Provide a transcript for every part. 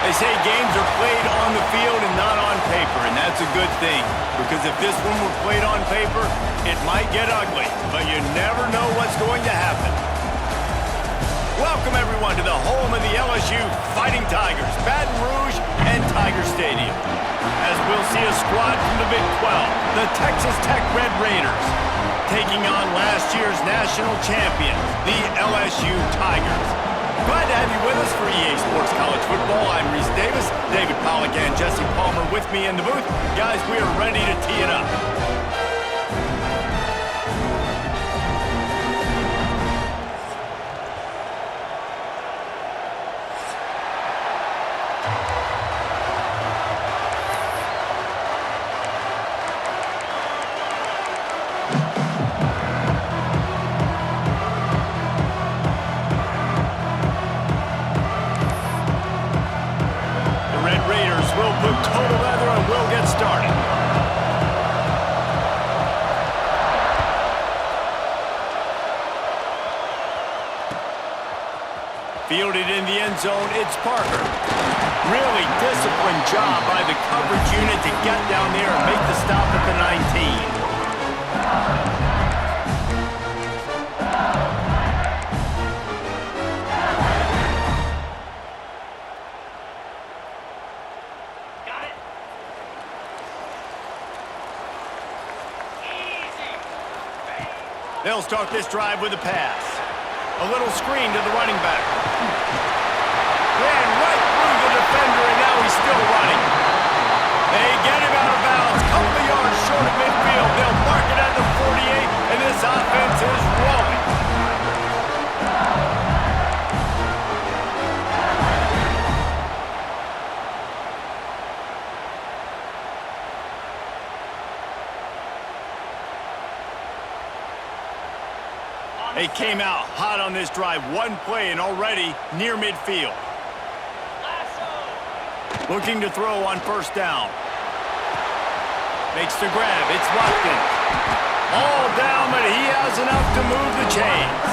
They say games are played on the field and not on paper, and that's a good thing. Because if this one were played on paper, it might get ugly, but you never know what's going to happen. Welcome, everyone, to the home of the LSU Fighting Tigers, Baton Rouge and Tiger Stadium. As we'll see a squad from the Big 12, the Texas Tech Red Raiders, taking on last year's national champions, the LSU Tigers. Glad to have you with us for EA Sports College Football. I'm Reese Davis, David Pollack and Jesse Palmer with me in the booth. Guys, we are ready to tee it up. Fielded in the end zone, it's Parker. Really disciplined job by the coverage unit to get down there and make the stop at the 19. Got it. Easy. They'll start this drive with a pass. A little screen to the running back. Ran right through the defender, and now he's still running. They get him out of bounds. Couple of yards short of midfield. They'll mark it at the 48, and this offense is rolling. They came out hot on this drive. One play and already near midfield. Looking to throw on first down. Makes the grab. It's Watkins. All down, but he has enough to move the chains.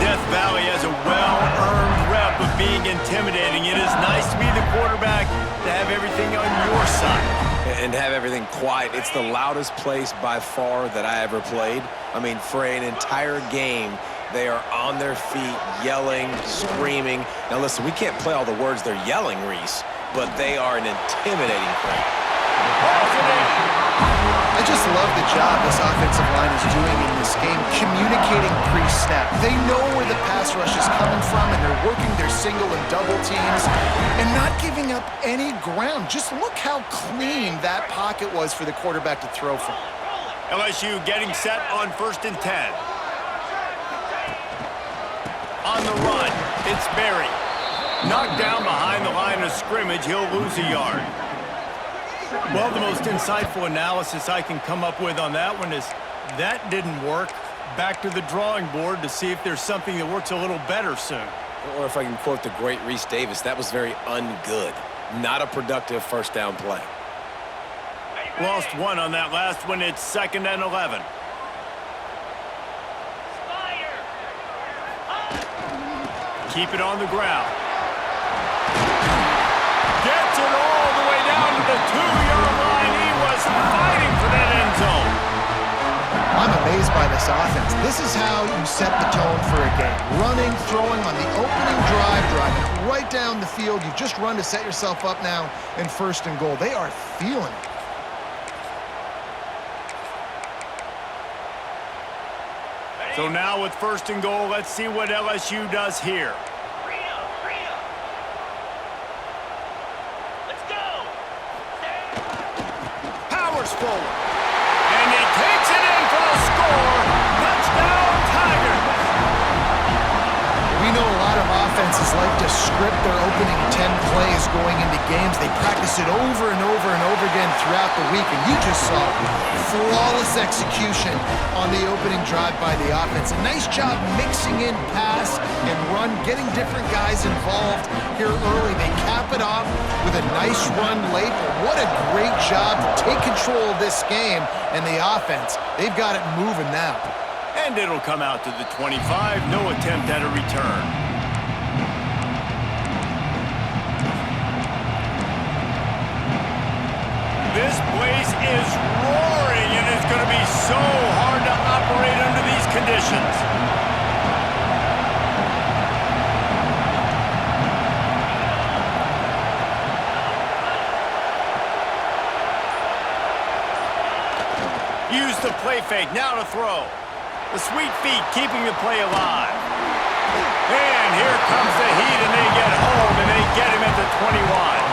Death Valley has a well-earned rep of being intimidating. It is nice to be the quarterback, to have everything on your side. And have everything quiet. It's the loudest place by far that I ever played. I mean, for an entire game, they are on their feet, yelling, screaming. Now, listen, we can't play all the words they're yelling, Reese, but they are an intimidating crowd. I just love the job this offensive line is doing in this game, communicating pre-snap. They know where the pass rush is coming from, and they're working their single and double teams and not giving up any ground. Just look how clean that pocket was for the quarterback to throw from. LSU getting set on 1st and 10. On the run, it's Berry. Knocked down behind the line of scrimmage, he'll lose a yard. Well, the most insightful analysis I can come up with on that one is that didn't work. Back to the drawing board to see if there's something that works a little better soon. Or if I can quote the great Reese Davis, that was very ungood. Not a productive first down play. Lost one on that last one. It's 2nd and 11. Keep it on the ground. Gets it all the way down to the 2-yard line. He was fighting for that end zone. I'm amazed by this offense. This is how you set the tone for a game. Running, throwing on the opening drive, driving it right down the field. You just run to set yourself up now in 1st and goal. They are feeling it. So now with 1st and goal, let's see what LSU does here. Let's go. Powers forward. And he takes it in for a score. Touchdown, Tigers. We know a lot of offenses like to script their opening 10 plays going into games. They practice it over and over and over again throughout the week, and you just saw flawless execution on the opening drive by the offense. A nice job mixing in pass and run, getting different guys involved here early. They cap it off with a nice run late, but what a great job to take control of this game and the offense. They've got it moving now. And it'll come out to the 25. No attempt at a return. a play fake. Now to throw. The sweet feet keeping the play alive. And here comes the heat, and they get home, and they get him at the 21.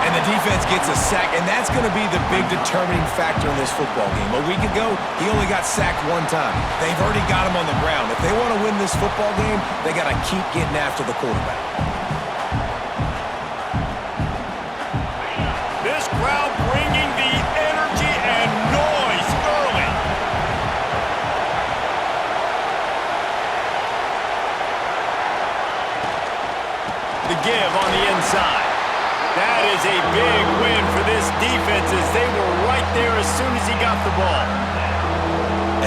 And the defense gets a sack, and that's going to be the big determining factor in this football game. A week ago, he only got sacked one time. They've already got him on the ground. If they want to win this football game, they got to keep getting after the quarterback. This crowd bringing the energy and noise early. The give on the inside. That is a big win for this defense as they were right there as soon as he got the ball.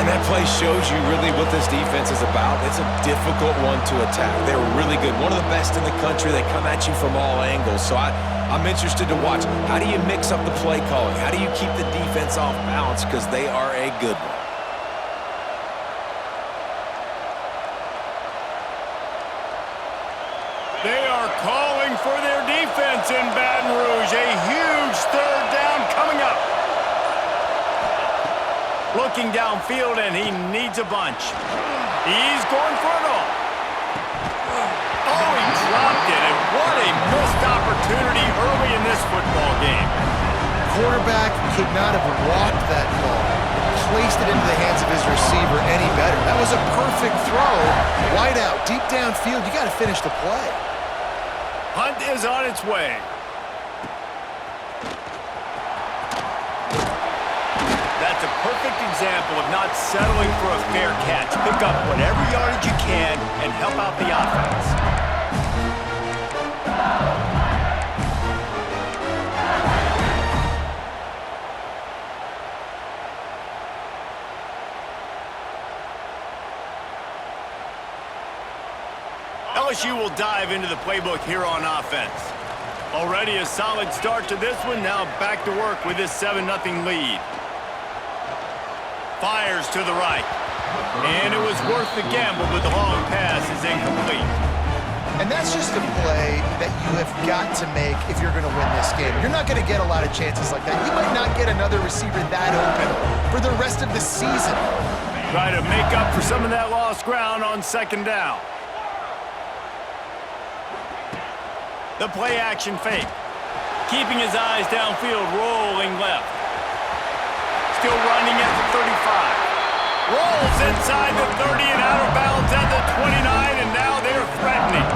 And that play shows you really what this defense is about. It's a difficult one to attack. They're really good. One of the best in the country. They come at you from all angles. So I'm interested to watch. How do you mix up the play calling? How do you keep the defense off balance? Because they are a good one. They are calling for their defense in Baton Rouge. A huge third down coming up. Looking downfield, and he needs a bunch. He's going for it all. Oh, he dropped it, and what a missed opportunity early in this football game. Quarterback could not have walked that ball, placed it into the hands of his receiver any better. That was a perfect throw. Wide out, deep downfield. You got to finish the play. Hunt is on its way. That's a perfect example of not settling for a fair catch. Pick up whatever yardage you can and help out the offense. LSU will dive into the playbook here on offense. Already a solid start to this one. Now back to work with this 7-0 lead. Fires to the right. And it was worth the gamble, but the long pass is incomplete. And that's just a play that you have got to make if you're going to win this game. You're not going to get a lot of chances like that. You might not get another receiver that open for the rest of the season. Try to make up for some of that lost ground on second down. The play action fake. Keeping his eyes downfield, rolling left. Still running at the 35. Rolls inside the 30 and out of bounds at the 29, and now they're threatening.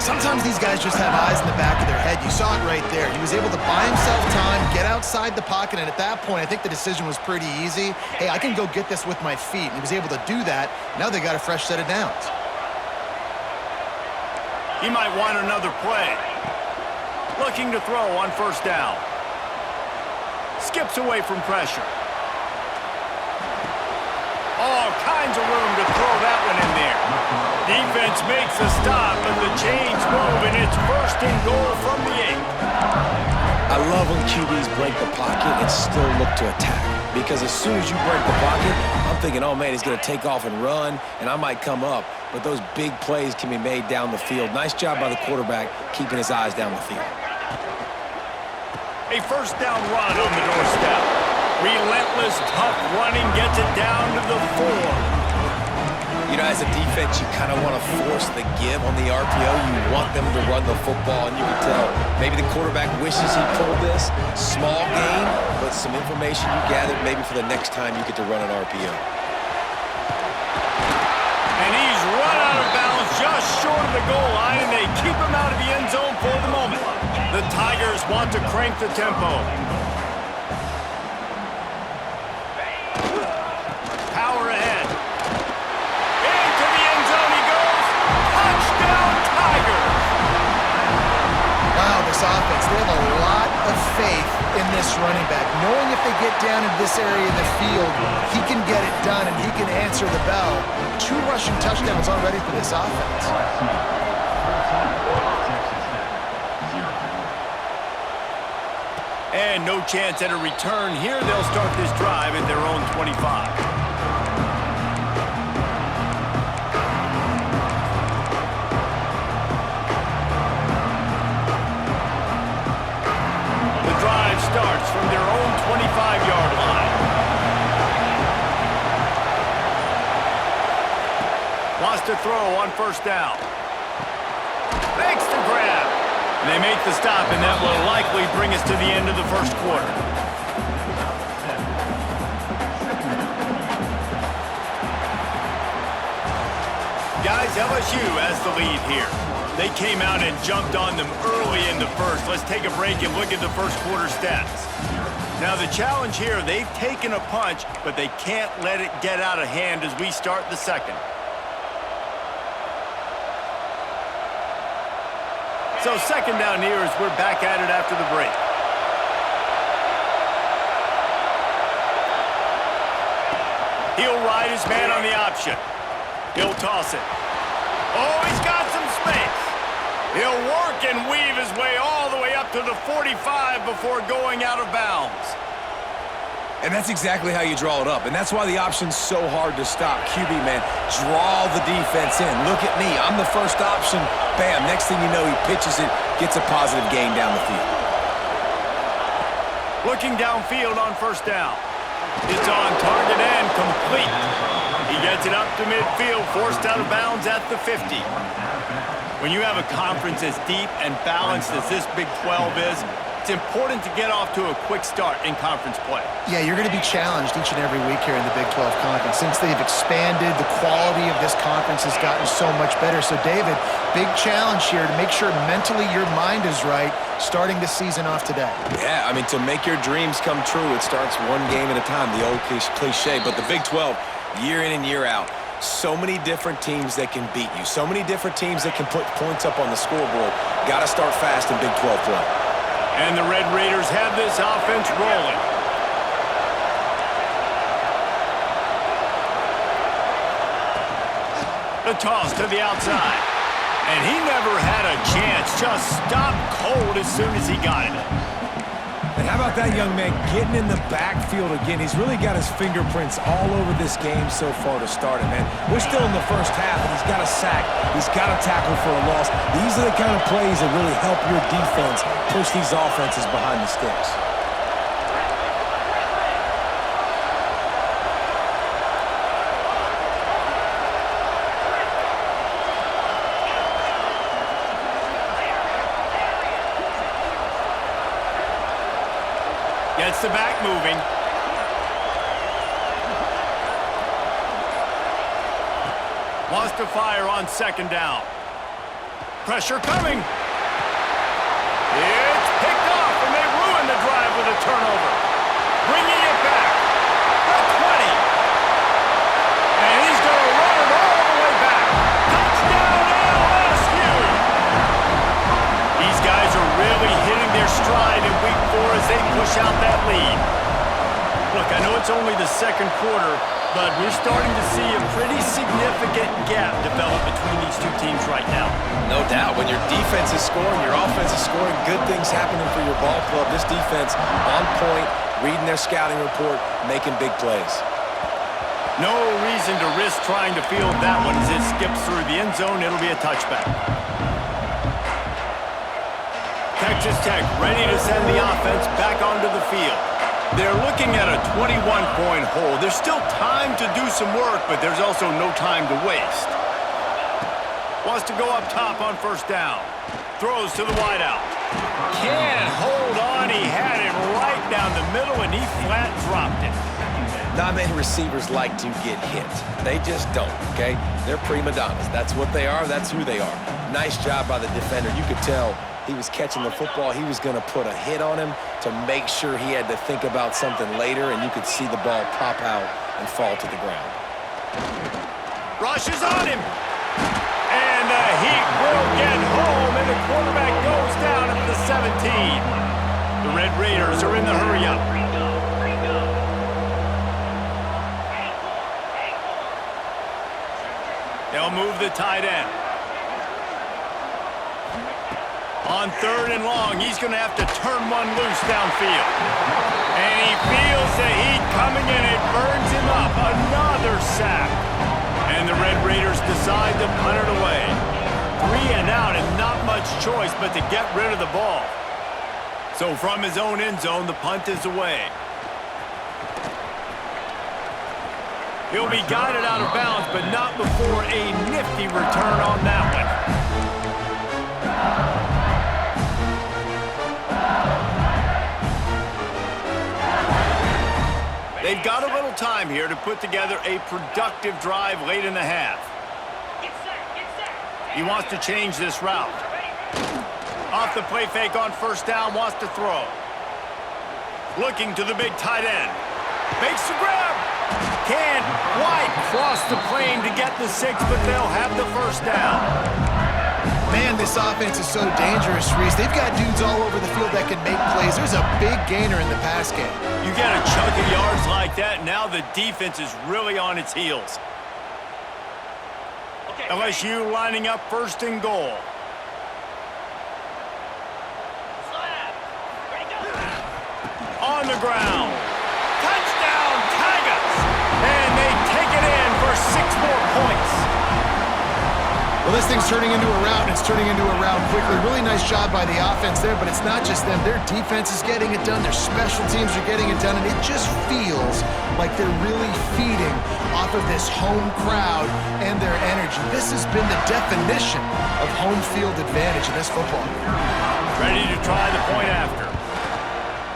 Sometimes these guys just have eyes in the back of their head. You saw it right there. He was able to buy himself time, get outside the pocket, and at that point, I think the decision was pretty easy. Hey, I can go get this with my feet. And he was able to do that. Now they got a fresh set of downs. He might want another play. Looking to throw on first down. Skips away from pressure. All kinds of room to throw that one in there. Defense makes a stop, but the chains move, and it's first and goal from the 8. I love when QBs break the pocket and still look to attack. Because as soon as you break the pocket, I'm thinking, oh man, he's going to take off and run, and I might come up. But those big plays can be made down the field. Nice job by the quarterback keeping his eyes down the field. A first down run on the doorstep. Relentless, tough running gets it down to the 4. You know, as a defense, you kind of want to force the give on the RPO. You want them to run the football, and you can tell maybe the quarterback wishes he pulled this. Small gain, but some information you gathered maybe for the next time you get to run an RPO. And he's run out of bounds just short of the goal line, and they keep him out of the end zone for the moment. The Tigers want to crank the tempo. Power ahead. Into the end zone he goes. Touchdown, Tigers! Wow, this offense, they have a lot of faith in this running back. Knowing if they get down in this area of the field, he can get it done and he can answer the bell. 2 rushing touchdowns already for this offense. And no chance at a return here. They'll start this drive at their own 25. Starts from their own 25-yard line. throw on first down. Makes the grab. And they make the stop, and that will likely bring us to the end of the first quarter. Guys, LSU has the lead here. They came out and jumped on them early in the first. Let's take a break and look at the first quarter stats. Now the challenge here, they've taken a punch, but they can't let it get out of hand as we start the second. So second down here as we're back at it after the break. He'll ride his man on the option. He'll toss it. Oh, he's got some space. He'll work and weave his way all the way up to the 45 before going out of bounds. And that's exactly how you draw it up. And that's why the option's so hard to stop. QB, man, draw the defense in. Look at me. I'm the first option. Bam. Next thing you know, he pitches it, gets a positive gain down the field. Looking downfield on first down. It's on target and complete. He gets it up to midfield, forced out of bounds at the 50. When you have a conference as deep and balanced as this Big 12 is, it's important to get off to a quick start in conference play. Yeah, you're going to be challenged each and every week here in the Big 12 Conference. Since they've expanded, the quality of this conference has gotten so much better. So, David, big challenge here to make sure mentally your mind is right starting the season off today. Yeah, I mean, to make your dreams come true, it starts one game at a time, the old cliche. But the Big 12, year in and year out, so many different teams that can beat you, so many different teams that can put points up on the scoreboard. Got to start fast in Big 12 play. And the Red Raiders have this offense rolling. The toss to the outside. And he never had a chance. Just stopped cold as soon as he got it. And how about that young man getting in the backfield again? He's really got his fingerprints all over this game so far to start it, man. We're still in the first half, and he's got a sack. He's got a tackle for a loss. These are the kind of plays that really help your defense push these offenses behind the sticks. Gets the back moving. Wants to fire on second down. Pressure coming. It's picked off, and they ruin the drive with a turnover. Bringing it back. The 20. And he's going to run it all the way back. Touchdown LSU. These guys are really hitting their stride in week 4 as they push out that lead. Look, I know it's only the second quarter, but we're starting to see a pretty significant gap develop between these two teams right now. No doubt. When your defense is scoring, your offense is scoring, good things happening for your ball club. This defense on point, reading their scouting report, making big plays. No reason to risk trying to field that one as it skips through the end zone. It'll be a touchback. Texas Tech ready to send the offense back onto the field. They're looking at a 21-point hole. There's still time to do some work, but there's also no time to waste. Wants to go up top on first down. Throws to the wideout. Can't hold on. He had it right down the middle, and he flat dropped it. Not many receivers like to get hit. They just don't, okay? They're prima donnas. That's what they are. That's who they are. Nice job by the defender. You could tell he was catching the football. He was going to put a hit on him to make sure he had to think about something later, and you could see the ball pop out and fall to the ground. Rushes on him. And the heat will get home, and the quarterback goes down at the 17. The Red Raiders are in the hurry-up. They'll move the tight end. On third and long, he's going to have to turn one loose downfield. And he feels the heat coming in. It burns him up. Another sack. And the Red Raiders decide to punt it away. 3 and out and not much choice but to get rid of the ball. So from his own end zone, the punt is away. He'll be guided out of bounds, but not before a nifty return on that one. They've got a little time here to put together a productive drive late in the half. Get set, get set. He wants to change this route. Off the play fake on first down, wants to throw. Looking to the big tight end. Makes the grab. Can White cross the plane to get the 6, but they'll have the first down. Man, this offense is so dangerous, Reese. They've got dudes all over the field that can make plays. There's a big gainer in the pass game. You get a chunk of yards like that, now the defense is really on its heels. Okay. LSU lining up first and goal. Slab. Ready, go. On the ground. Touchdown, Tigers! And they take it in for 6 more points. Well, this thing's turning into a rout, and it's turning into a rout quickly. Really nice job by the offense there, but it's not just them. Their defense is getting it done. Their special teams are getting it done, and it just feels like they're really feeding off of this home crowd and their energy. This has been the definition of home field advantage in this football. Ready to try the point after.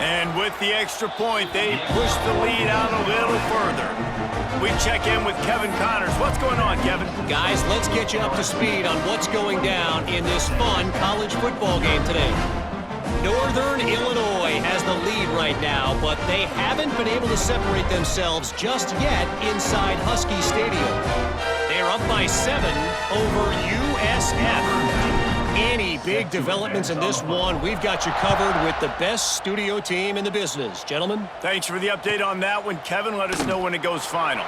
And with the extra point, they push the lead out a little further. We check in with Kevin Connors. What's going on, Kevin? Guys, let's get you up to speed on what's going down in this fun college football game today. Northern Illinois has the lead right now, but they haven't been able to separate themselves just yet inside Husky Stadium. They're up by 7 over USF. Any big developments in this one, we've got you covered with the best studio team in the business. Gentlemen? Thanks for the update on that one, Kevin. Let us know when it goes final.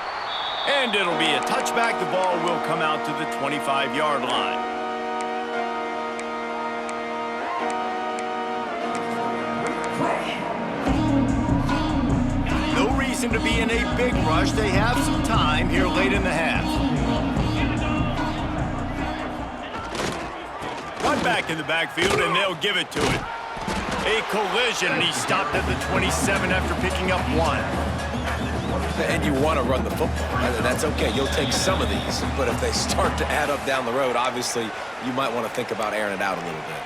And it'll be a touchback. The ball will come out to the 25-yard line. No reason to be in a big rush. They have some time here late in the half. One back in the backfield, and they'll give it to it. A collision, and he stopped at the 27 after picking up 1. And you want to run the football. That's okay. You'll take some of these. But if they start to add up down the road, obviously, you might want to think about airing it out a little bit.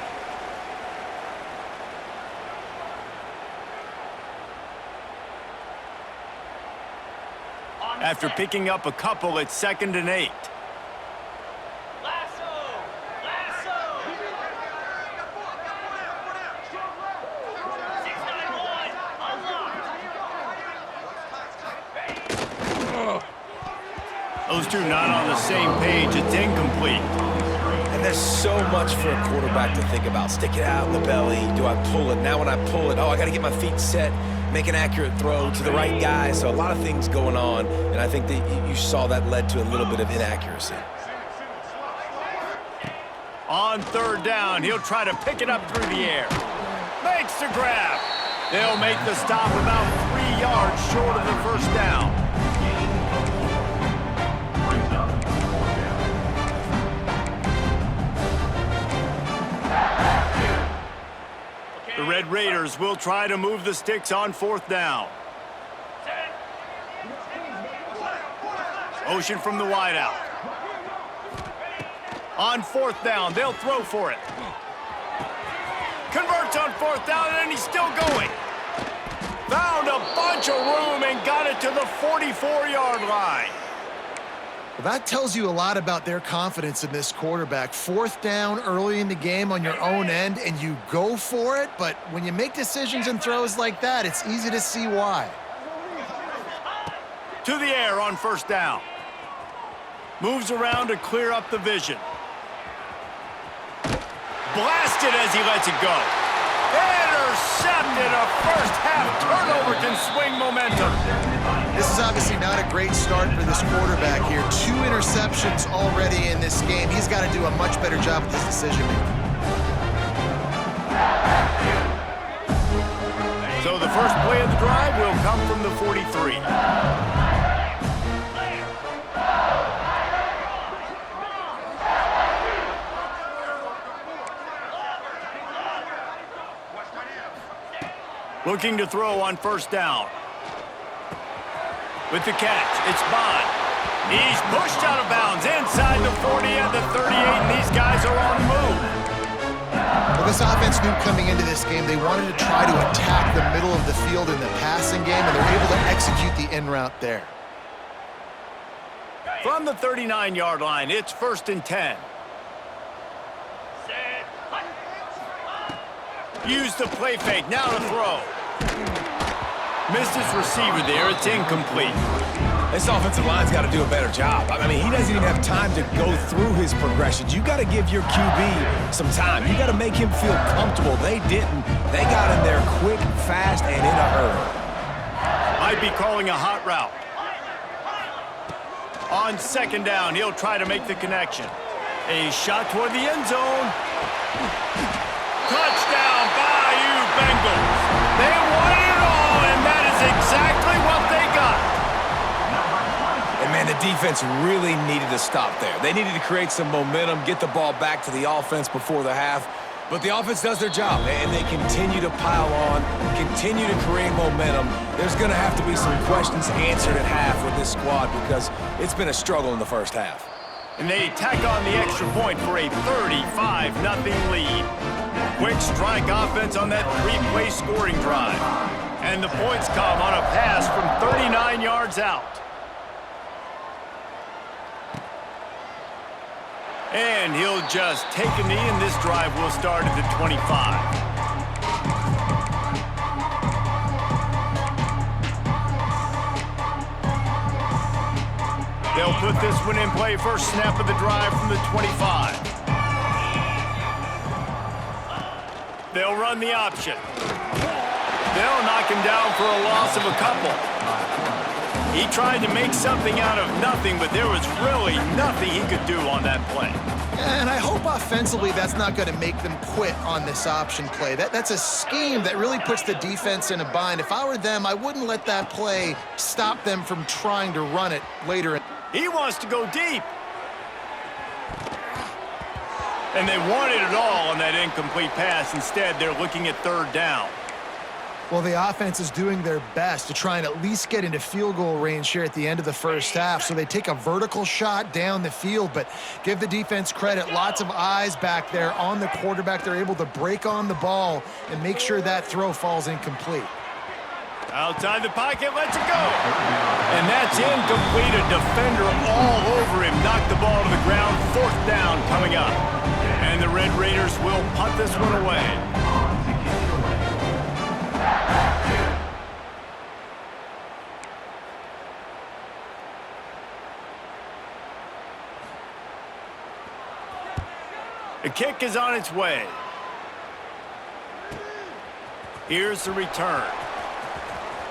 After picking up a couple, it's 2nd and 8. Lasso. Lasso. 691. Unlocked. Those two not on the same page. It's incomplete. And there's so much for a quarterback to think about. Stick it out in the belly. Do I pull it? Now when I pull it, I got to get my feet set, make an accurate throw to the right guy. So a lot of things going on, and I think that you saw that led to a little bit of inaccuracy. On 3rd down, he'll try to pick it up through the air. Makes the grab. They'll make the stop about 3 yards short of the first down. The Red Raiders will try to move the sticks on 4th down. Motion from the wideout. On 4th down, they'll throw for it. Converts on 4th down, and he's still going. Found a bunch of room and got it to the 44-yard line. Well, that tells you a lot about their confidence in this quarterback. 4th down early in the game on your own end, and you go for it, but when you make decisions and throws like that, it's easy to see why. To the air on 1st down. Moves around to clear up the vision. Blasted as he lets it go. Intercepted. A first-half turnover can swing momentum. This is obviously not a great start for this quarterback here. 2 interceptions already in this game. He's got to do a much better job with his decision-making. So the first play of the drive will come from the 43. Looking to throw on 1st down. with the catch. It's Bond. He's pushed out of bounds inside the 40 and the 38, and these guys are on the move. Well, this offense knew coming into this game they wanted to try to attack the middle of the field in the passing game, and they're able to execute the in route there. From the 39-yard line, it's 1st and 10. Set. Hut. Use the play fake, now to throw. Missed his receiver there, it's incomplete. This offensive line's got to do a better job. I mean, he doesn't even have time to go through his progressions. You got to give your QB some time. You got to make him feel comfortable. They didn't. They got in there quick, fast, and in a hurry. Might be calling a hot route. On 2nd down, he'll try to make the connection. A shot toward the end zone. Touchdown, Bayou Bengals. They won it all, and that is exactly what they got. And, man, the defense really needed to stop there. They needed to create some momentum, get the ball back to the offense before the half. But the offense does their job, and they continue to pile on, continue to create momentum. There's going to have to be some questions answered at half with this squad because it's been a struggle in the first half. And they tack on the extra point for a 35-0 lead. Quick strike offense on that 3-play scoring drive. And the points come on a pass from 39 yards out. And he'll just take a knee, and this drive will start at the 25. They'll put this one in play. First snap of the drive from the 25. They'll run the option. They'll knock him down for a loss of a couple. He tried to make something out of nothing, but there was really nothing he could do on that play. And I hope offensively that's not going to make them quit on this option play. That's a scheme that really puts the defense in a bind. If I were them, I wouldn't let that play stop them from trying to run it later. He wants to go deep. And they wanted it all on that incomplete pass. Instead, they're looking at 3rd down. Well, the offense is doing their best to try and at least get into field goal range here at the end of the first half. So they take a vertical shot down the field, but give the defense credit. Lots of eyes back there on the quarterback. They're able to break on the ball and make sure that throw falls incomplete. Outside the pocket, lets it go. And that's incomplete. A defender all over him. Knocked the ball to the ground. 4th down coming up. And the Red Raiders will punt this one away. The kick is on its way. Here's the return.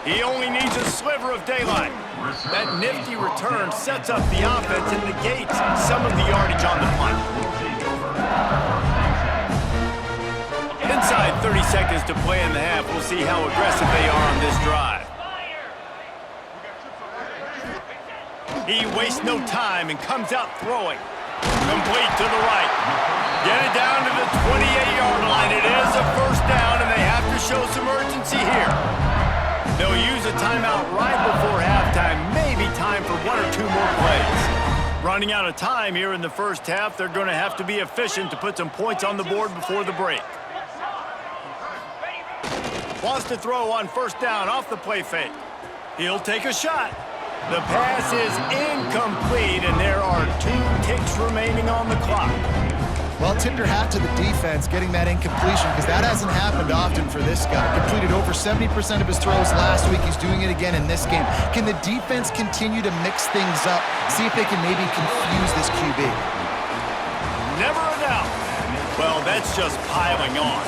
He only needs a sliver of daylight. That nifty return sets up the offense and negates some of the yardage on the punt. Inside 30 seconds to play in the half. We'll see how aggressive they are on this drive. He wastes no time and comes out throwing. Complete to the right. Get it down to the 28-yard line. It is a 1st down, and they have to show some urgency here. They'll use a timeout right before halftime. Maybe time for 1 or 2 more plays. Running out of time here in the first half. They're going to have to be efficient to put some points on the board before the break. Wants to throw on 1st down off the play fake. He'll take a shot. The pass is incomplete, and there are 2 ticks remaining on the clock. Well, tip your hat to the defense getting that incompletion because that hasn't happened often for this guy. Completed over 70% of his throws last week. He's doing it again in this game. Can the defense continue to mix things up, see if they can maybe confuse this QB? Never a doubt. Well, that's just piling on.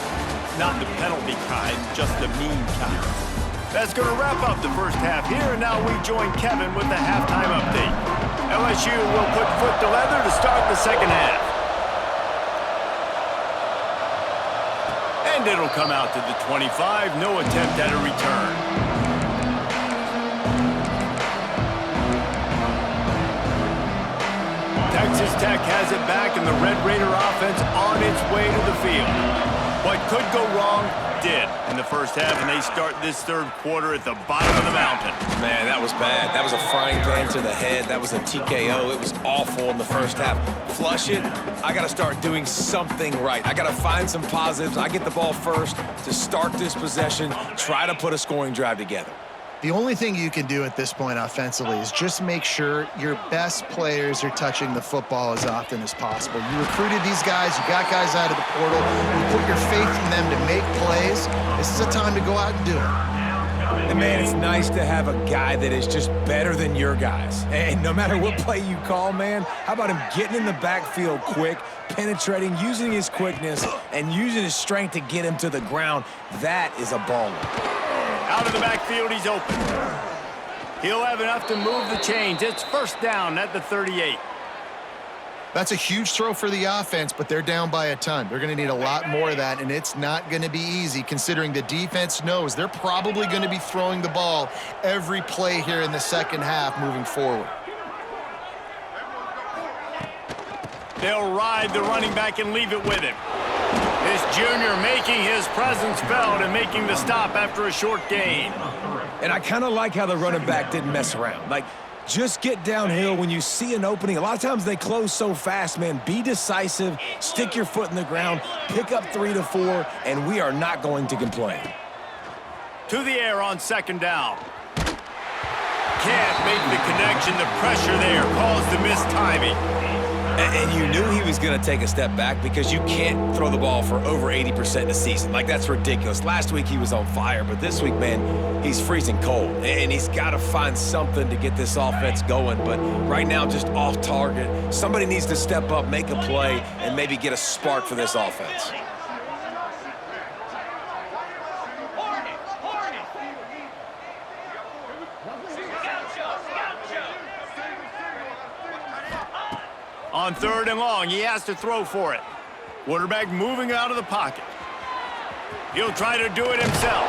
Not the penalty kind, just the mean kind. That's going to wrap up the first half here, and now we join Kevin with the halftime update. LSU will put foot to leather to start the second half. And it'll come out to the 25. No attempt at a return. Texas Tech has it back, and the Red Raider offense on its way to the field. What could go wrong did in the first half, and they start this third quarter at the bottom of the mountain. Man, that was bad. That was a frying pan to the head. That was a TKO. It was awful in the first half. Flush it. I got to start doing something right. I got to find some positives. I get the ball first to start this possession, try to put a scoring drive together. The only thing you can do at this point offensively is just make sure your best players are touching the football as often as possible. You recruited these guys. You got guys out of the portal. You put your faith in them to make plays. This is a time to go out and do it. And, man, it's nice to have a guy that is just better than your guys. And no matter what play you call, man, how about him getting in the backfield quick, penetrating, using his quickness, and using his strength to get him to the ground? That is a baller. Out of the backfield, he's open. He'll have enough to move the chains. It's first down at the 38. That's a huge throw for the offense, but they're down by a ton. They're going to need a lot more of that, and it's not going to be easy considering the defense knows they're probably going to be throwing the ball every play here in the second half moving forward. They'll ride the running back and leave it with him. This junior making his presence felt and making the stop after a short gain. And I kind of like how the running back didn't mess around. Like, just get downhill when you see an opening. A lot of times they close so fast, man. Be decisive, stick your foot in the ground, pick up 3 to 4, and we are not going to complain. To the air on second down. Can't make the connection. The pressure there caused the missed timing. And you knew he was going to take a step back because you can't throw the ball for over 80% a season. Like, that's ridiculous. Last week he was on fire, but this week, man, he's freezing cold. And he's got to find something to get this offense going. But right now, just off target. Somebody needs to step up, make a play, and maybe get a spark for this offense. On third and long, he has to throw for it. Quarterback moving out of the pocket. He'll try to do it himself.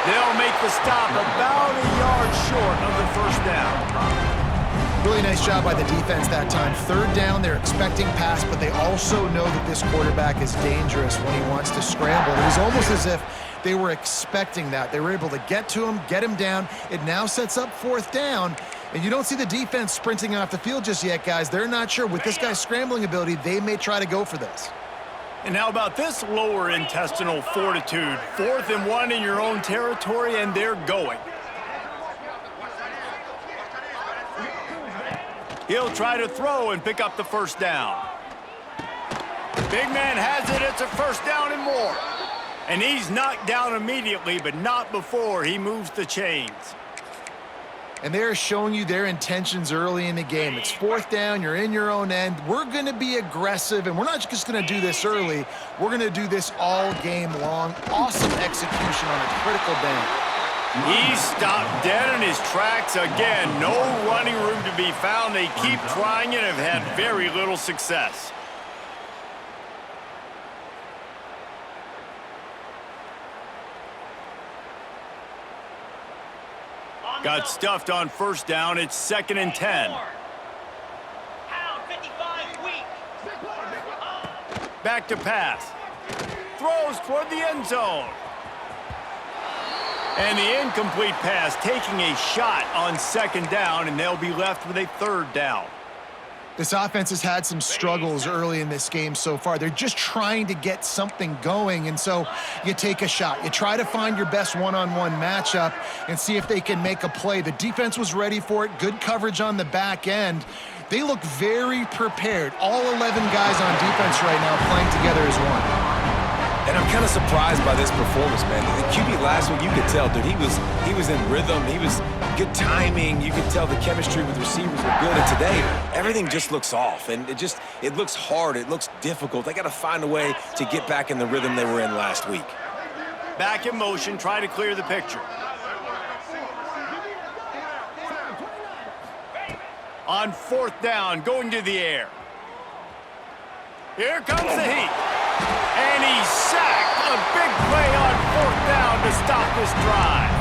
They'll make the stop about a yard short of the first down. Really nice job by the defense that time. Third down, they're expecting pass, but they also know that this quarterback is dangerous when he wants to scramble. It was almost as if they were expecting that. They were able to get to him, get him down. It now sets up fourth down. And you don't see the defense sprinting off the field just yet, guys. They're not sure. With this guy's scrambling ability, they may try to go for this. And how about this lower intestinal fortitude? 4th and 1 in your own territory, and they're going. He'll try to throw and pick up the first down. Big man has it. It's a first down and more. And he's knocked down immediately, but not before he moves the chains. And they're showing you their intentions early in the game. It's fourth down, you're in your own end. We're going to be aggressive, and we're not just going to do this early. We're going to do this all game long. Awesome execution on a critical down. He stopped dead in his tracks again. No running room to be found. They keep trying and have had very little success. Got stuffed on first down. It's 2nd and 10. Back to pass. Throws toward the end zone. And the incomplete pass, taking a shot on 2nd down, and they'll be left with a 3rd down. This offense has had some struggles early in this game so far. They're just trying to get something going, and so you take a shot. You try to find your best one-on-one matchup and see if they can make a play. The defense was ready for it. Good coverage on the back end. They look very prepared. All 11 guys on defense right now playing together as one. And I'm kind of surprised by this performance, man. The QB last week, you could tell, dude, he was in rhythm. He was good timing. You could tell the chemistry with receivers were good. And today, everything just looks off. And it looks hard. It looks difficult. They got to find a way to get back in the rhythm they were in last week. Back in motion, try to clear the picture. On 4th down, going to the air. Here comes the heat. And he's sacked. A big play on 4th down to stop this drive.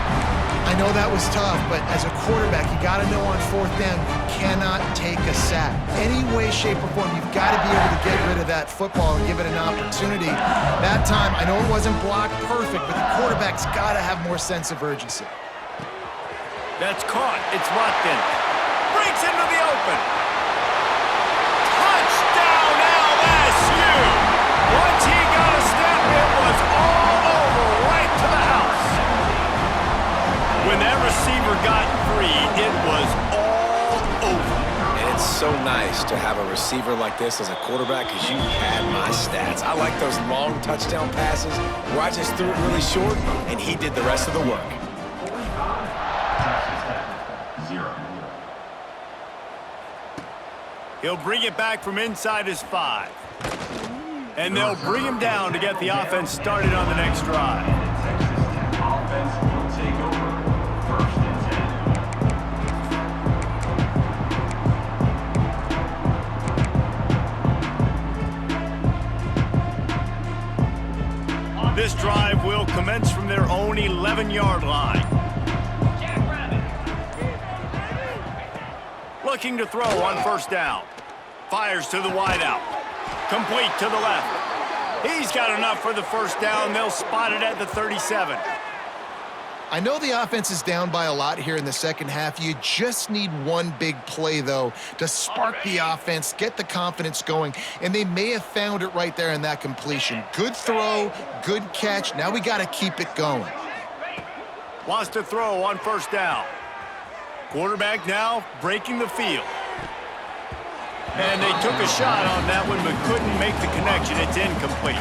I I know that was tough, but as a quarterback, you got to know on fourth down, you cannot take a sack. Any way, shape, or form, you've got to be able to get rid of that football and give it an opportunity. That time, I know it wasn't blocked perfect, but the quarterback's got to have more sense of urgency. That's caught. It's locked in. Breaks into the open. Touchdown LSU! Once he got a step, it was all over right to the house. When that receiver got free, it was all over. And it's so nice to have a receiver like this as a quarterback because you had my stats. I like those long touchdown passes where I just threw it really short and he did the rest of the work. He'll bring it back from inside his 5. And they'll bring him down to get the offense started on the next drive. Offense will take over. First and 10. This drive will commence from their own 11-yard line. Looking to throw on first down. Fires to the wideout. Complete to the left. He's got enough for the first down. They'll spot it at the 37. I know the offense is down by a lot here in the second half. You just need one big play, though, to spark the offense, get the confidence going, and they may have found it right there in that completion. Good throw, good catch. Now we got to keep it going. Wants to throw on first down. Quarterback now breaking the field. And they took a shot on that one but couldn't make the connection. It's incomplete.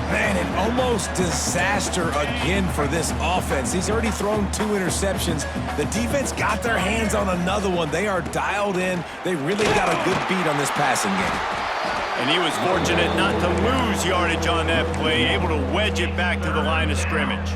Man, an almost disaster again for this offense. He's already thrown 2 interceptions. The defense got their hands on another one. They are dialed in. They really got a good beat on this passing game. And he was fortunate not to lose yardage on that play, able to wedge it back to the line of scrimmage.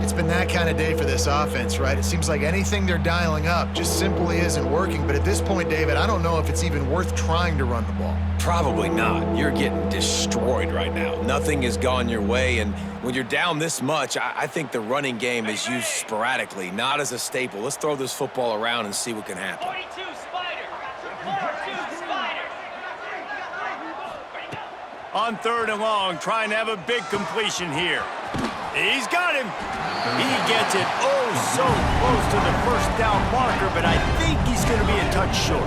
It's been that kind of day for this offense, right? It seems like anything they're dialing up just simply isn't working. But at this point, David, I don't know if it's even worth trying to run the ball. Probably not. You're getting destroyed right now. Nothing has gone your way, and when you're down this much, I think the running game is used sporadically, not as a staple. Let's throw this football around and see what can happen. 42 Spider. 42 Spider. On third and long, trying to have a big completion here. He's got him. He gets it oh so close to the first down marker, but I think he's going to be a touch short.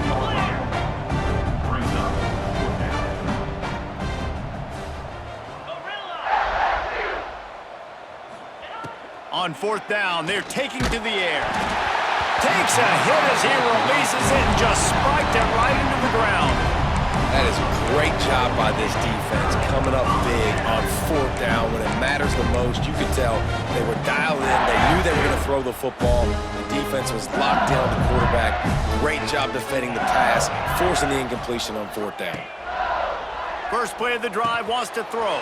On fourth down, they're taking to the air. Takes a hit as he releases it and just spiked it right into the ground. That is a great job by this defense, coming up big on fourth down when it matters the most. You could tell they were dialed in. They knew they were going to throw the football. The defense was locked in on the quarterback. Great job defending the pass, forcing the incompletion on fourth down. First play of the drive, wants to throw.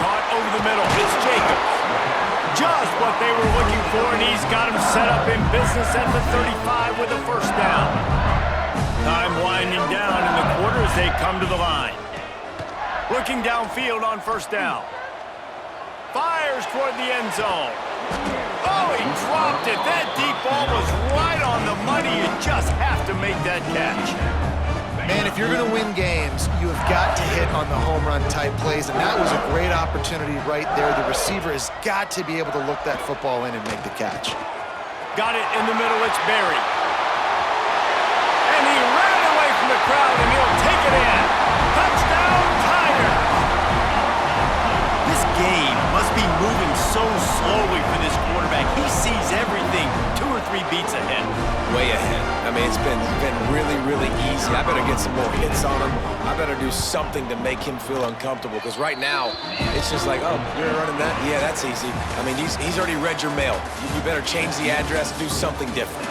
Caught over the middle. It's Jacobs. Just what they were looking for, and he's got him set up in business at the 35 with a first down. Time winding down in the quarter as they come to the line. Looking downfield on first down. Fires toward the end zone. Oh, he dropped it. That deep ball was right on the money. You just have to make that catch. Man, if you're going to win games, you have got to hit on the home run type plays, and that was a great opportunity right there. The receiver has got to be able to look that football in and make the catch. Got it in the middle. It's Barry. And he ran away from the crowd, and he'll take it in. Touchdown, Tigers! This game must be moving so slowly for this quarterback. He sees everything 2 or 3 beats ahead. Way ahead. I mean, it's been really, really easy. I better get some more hits on him. I better do something to make him feel uncomfortable, because right now, it's just like, oh, you're running that? Yeah, that's easy. I mean, he's already read your mail. You better change the address and do something different.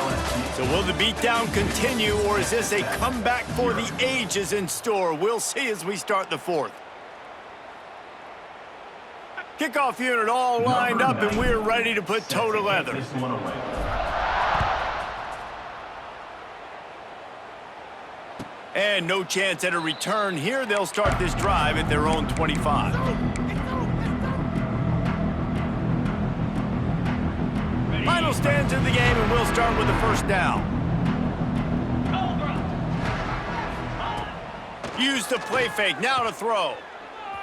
So will the beatdown continue, or is this a comeback for the ages in store? We'll see as we start the fourth. Kickoff unit all lined up, and we're ready to put toe to leather. And no chance at a return here. They'll start this drive at their own 25. Final stands in the game, and we'll start with the first down. Use the play fake, now to throw.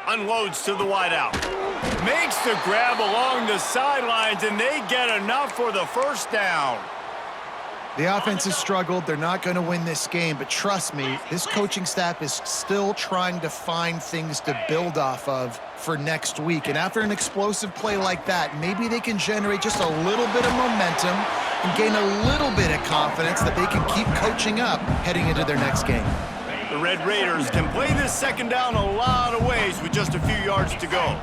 Unloads to the wideout. Makes the grab along the sidelines, and they get enough for the first down. The offense has struggled. They're not going to win this game, but trust me, this coaching staff is still trying to find things to build off of for next week. And after an explosive play like that, maybe they can generate just a little bit of momentum and gain a little bit of confidence that they can keep coaching up heading into their next game. The Red Raiders can play this second down a lot of ways with just a few yards to go.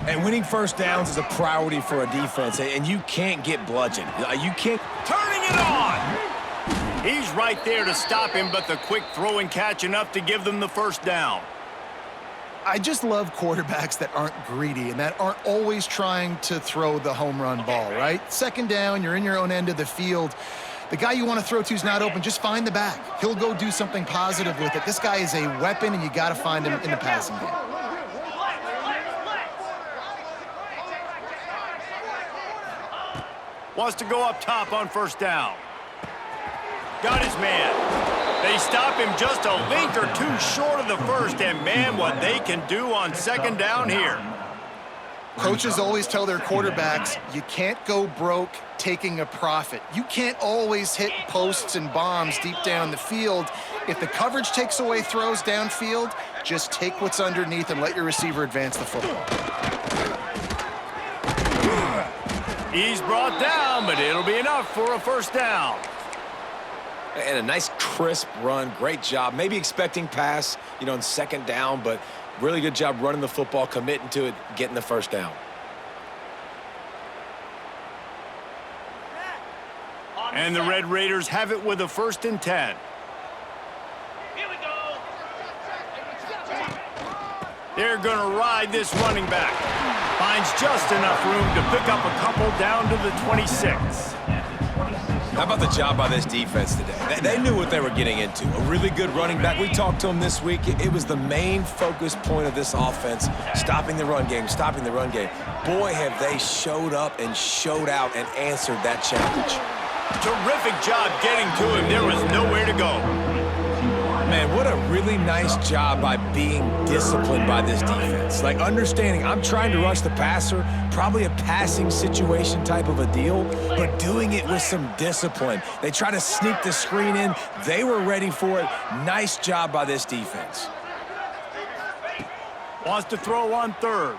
And winning first downs is a priority for a defense, and you can't get bludgeoned. You can't. Turning it on! He's right there to stop him, but the quick throw and catch enough to give them the first down. I just love quarterbacks that aren't greedy and that aren't always trying to throw the home run ball, right? Second down, you're in your own end of the field. The guy you want to throw to is not open. Just find the back. He'll go do something positive with it. This guy is a weapon, and you got to find him in the passing game. Wants to go up top on first down. Got his man. They stop him just a link or two short of the first, and man, what they can do on second down here. Coaches always tell their quarterbacks, you can't go broke taking a profit. You can't always hit posts and bombs deep down the field. If the coverage takes away throws downfield, just take what's underneath and let your receiver advance the football. He's brought down, but it'll be enough for a first down. And a nice crisp run, great job. Maybe expecting pass, on second down, but really good job running the football, committing to it, getting the first down. And the Red Raiders have it with a 1st and 10. Here we go. They're going to ride this running back. Finds just enough room to pick up a couple down to the 26. How about the job by this defense today? They knew what they were getting into. A really good running back. We talked to him this week. It was the main focus point of this offense, stopping the run game, stopping the run game. Boy, have they showed up and showed out and answered that challenge. Terrific job getting to him. There was nowhere to go. Man, what a really nice job by being disciplined by this defense. Like understanding I'm trying to rush the passer, probably a passing situation type of a deal, but doing it with some discipline. They try to sneak the screen in. They were ready for it. Nice job by this defense. Wants to throw on third.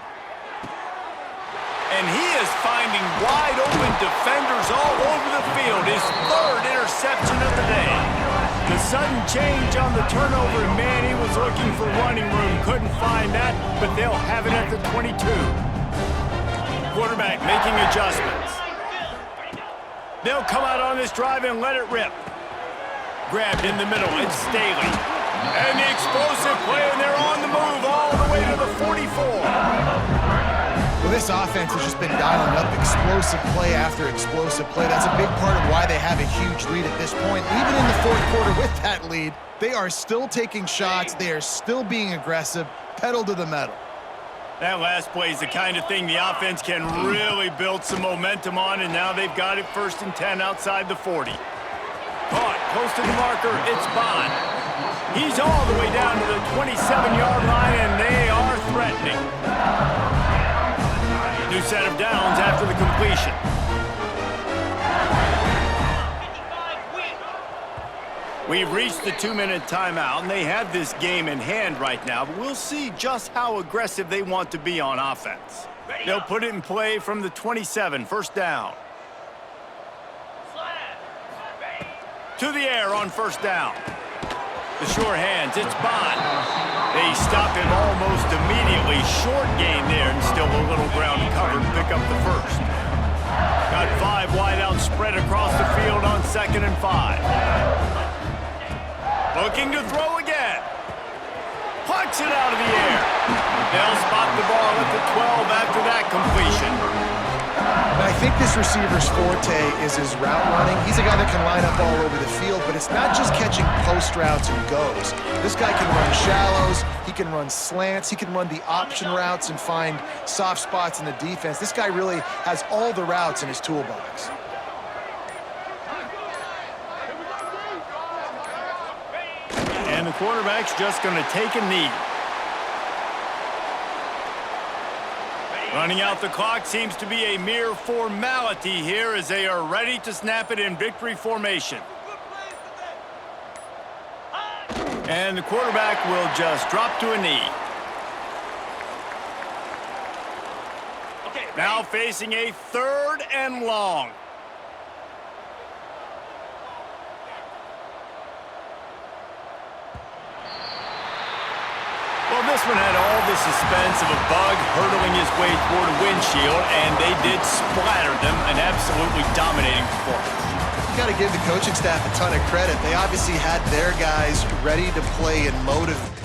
And he is finding wide open defenders all over the field. His 3rd interception of the day. The sudden change on the turnover, man, he was looking for running room. Couldn't find that, but they'll have it at the 22. Quarterback making adjustments. They'll come out on this drive and let it rip. Grabbed in the middle, it's Staley. And the explosive play, and they're on the move all the way to the 44. Well, this offense has just been dialing up explosive play after explosive play. That's a big part of why they have a huge lead at this point. Even in the 4th quarter with that lead, they are still taking shots. They are still being aggressive, pedal to the metal. That last play is the kind of thing the offense can really build some momentum on, and now they've got it 1st and 10 outside the 40. Caught close to the marker, it's Bond. He's all the way down to the 27-yard line, and they are threatening. New set of downs after the completion. We've reached the 2-minute timeout, and they have this game in hand right now, but we'll see just how aggressive they want to be on offense. They'll put it in play from the 27, 1st down. To the air on 1st down. The sure hands, it's Bond. They stop him almost immediately. Short gain there, and still a little ground covered to pick up the 1st. Got 5 wideouts spread across the field on 2nd and 5. Looking to throw again. Punts it out of the air. They'll spot the ball at the 12 after that completion. I think this receiver's forte is his route running. He's a guy that can line up all over the field, but it's not just catching post routes and goes. This guy can run shallows, he can run slants, he can run the option routes and find soft spots in the defense. This guy really has all the routes in his toolbox. quarterback's just going to take a knee. Running out the clock seems to be a mere formality here as they are ready to snap it in victory formation. And the quarterback will just drop to a knee. Now facing a 3rd and long. Well, this one had all the suspense of a bug hurtling his way toward a windshield, and they did splatter them, an absolutely dominating performance. You got to give the coaching staff a ton of credit. They obviously had their guys ready to play and motivate.